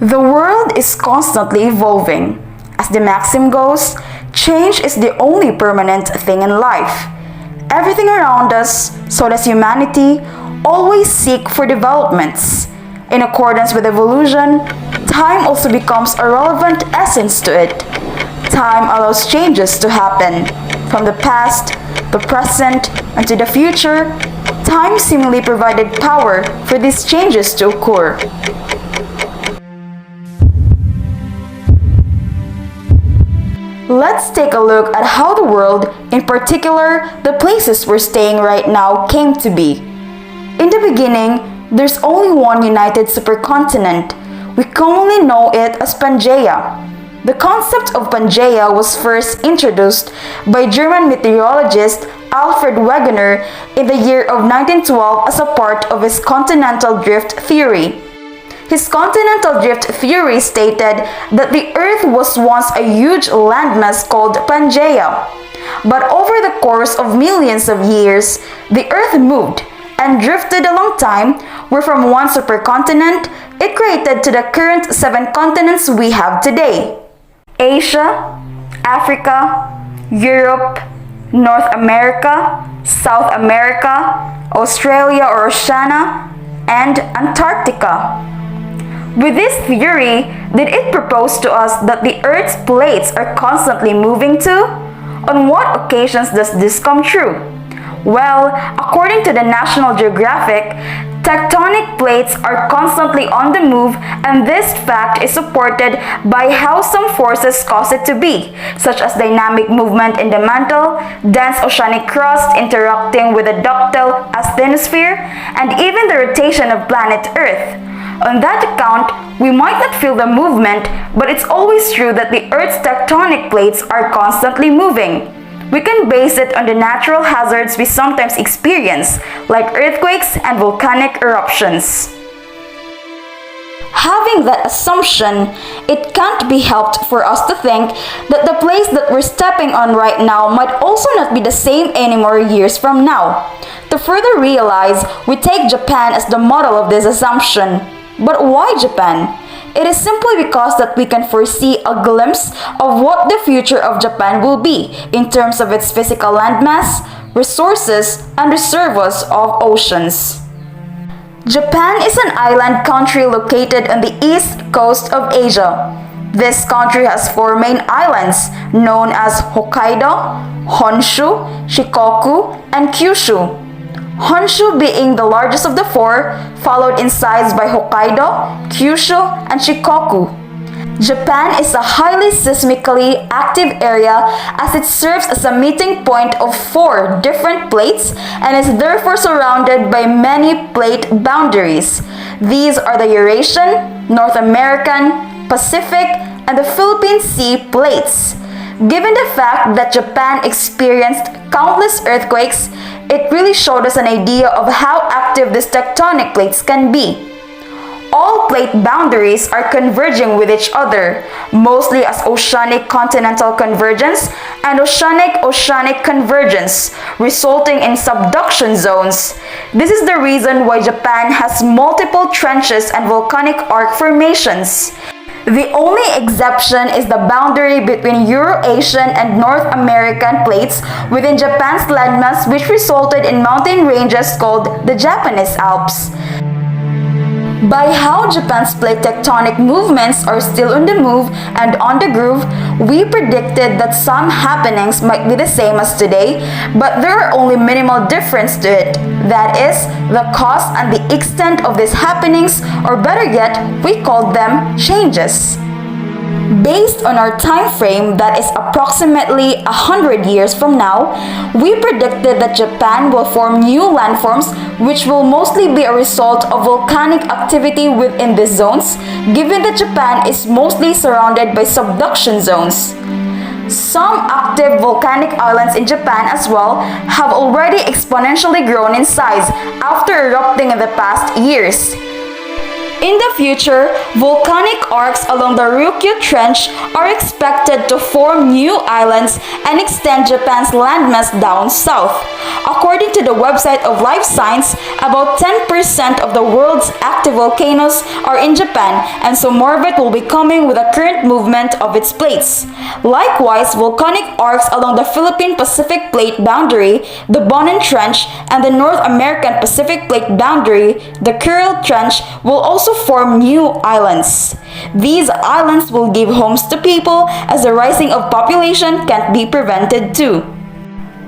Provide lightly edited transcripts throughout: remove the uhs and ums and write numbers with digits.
The world is constantly evolving. As the maxim goes, change is the only permanent thing in life. Everything around us, so does humanity, always seek for developments. In accordance with evolution, time also becomes a relevant essence to it. Time allows changes to happen. From the past, the present, and to the future, time seemingly provided power for these changes to occur. Let's take a look at how the world, in particular the places we're staying right now, came to be. In the beginning, there's only one united supercontinent. We commonly know it as Pangaea. The concept of Pangaea was first introduced by German meteorologist Alfred Wegener in the year of 1912 as a part of his continental drift theory. His continental drift theory stated that the Earth was once a huge landmass called Pangaea. But over the course of millions of years, the Earth moved and drifted a long time, where from one supercontinent, it created to the current 7 continents we have today: Asia, Africa, Europe, North America, South America, Australia or Oceania, and Antarctica. With this theory, did it propose to us that the Earth's plates are constantly moving too? On what occasions does this come true? Well, according to the National Geographic, tectonic plates are constantly on the move, and this fact is supported by how some forces cause it to be, such as dynamic movement in the mantle, dense oceanic crust interacting with the ductile asthenosphere, and even the rotation of planet Earth. On that account, we might not feel the movement, but it's always true that the Earth's tectonic plates are constantly moving. We can base it on the natural hazards we sometimes experience, like earthquakes and volcanic eruptions. Having that assumption, it can't be helped for us to think that the place that we're stepping on right now might also not be the same anymore years from now. To further realize, we take Japan as the model of this assumption. But why Japan? It is simply because that we can foresee a glimpse of what the future of Japan will be in terms of its physical landmass, resources, and reservoirs of oceans. Japan is an island country located on the east coast of Asia. This country has 4 main islands known as Hokkaido, Honshu, Shikoku, and Kyushu. Honshu being the largest of the 4, followed in size by Hokkaido, Kyushu, and Shikoku. Japan is a highly seismically active area as it serves as a meeting point of 4 different plates and is therefore surrounded by many plate boundaries. These are the Eurasian, North American, Pacific, and the Philippine Sea plates. Given the fact that Japan experienced countless earthquakes, it really showed us an idea of how active these tectonic plates can be. All plate boundaries are converging with each other, mostly as oceanic continental convergence and oceanic convergence, resulting in subduction zones. This is the reason why Japan has multiple trenches and volcanic arc formations. The only exception is the boundary between Eurasian and North American plates within Japan's landmass, which resulted in mountain ranges called the Japanese Alps. By how Japan's plate tectonic movements are still on the move and on the groove, we predicted that some happenings might be the same as today, but there are only minimal difference to it. That is, the cause and the extent of these happenings, or better yet, we called them changes. Based on our time frame that is approximately 100 years from now, we predicted that Japan will form new landforms which will mostly be a result of volcanic activity within these zones, given that Japan is mostly surrounded by subduction zones. Some active volcanic islands in Japan as well have already exponentially grown in size after erupting in the past years. In the future, volcanic arcs along the Ryukyu Trench are expected to form new islands and extend Japan's landmass down south. According to the website of Life Science, about 10% of the world's active volcanoes are in Japan, and so more of it will be coming with the current movement of its plates. Likewise, volcanic arcs along the Philippine Pacific Plate boundary, the Bonin Trench, and the North American Pacific Plate boundary, the Kuril Trench, will also form new islands. These islands will give homes to people as the rising of population can't be prevented too.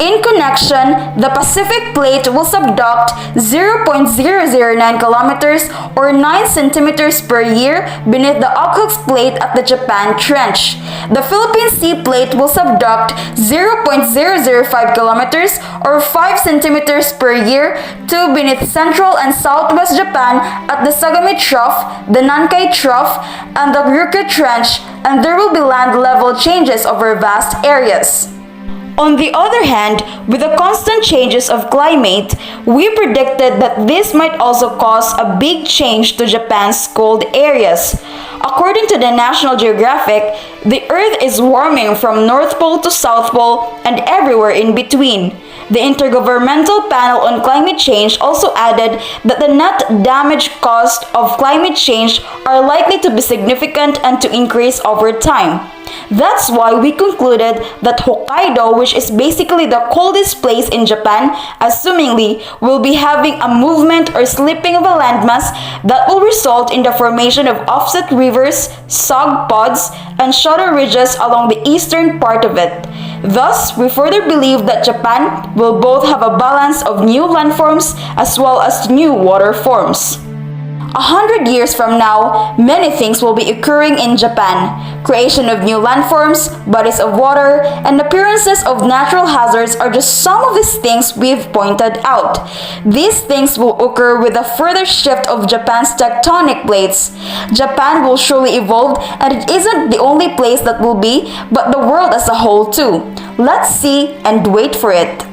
In connection, the Pacific Plate will subduct 0.009 kilometers or 9 centimeters per year beneath the Okhotsk Plate at the Japan Trench. The Philippine Sea Plate will subduct 0.005 kilometers or 5 centimeters per year to beneath central and southwest Japan at the Sagami Trough, the Nankai Trough, and the Ryukyu Trench, and there will be land level changes over vast areas. On the other hand, with the constant changes of climate, we predicted that this might also cause a big change to Japan's cold areas. According to the National Geographic, the Earth is warming from North Pole to South Pole and everywhere in between. The Intergovernmental Panel on Climate Change also added that the net damage caused of climate change are likely to be significant and to increase over time. That's why we concluded that Hokkaido, which is basically the coldest place in Japan, assumingly will be having a movement or slipping of a landmass that will result in the formation of offset rivers, sog pods, and shutter ridges along the eastern part of it. Thus, we further believe that Japan will both have a balance of new landforms as well as new water forms. 100 years from now, many things will be occurring in Japan. Creation of new landforms, bodies of water, and appearances of natural hazards are just some of these things we've pointed out. These things will occur with a further shift of Japan's tectonic plates. Japan will surely evolve, and it isn't the only place that will be, but the world as a whole too. Let's see and wait for it.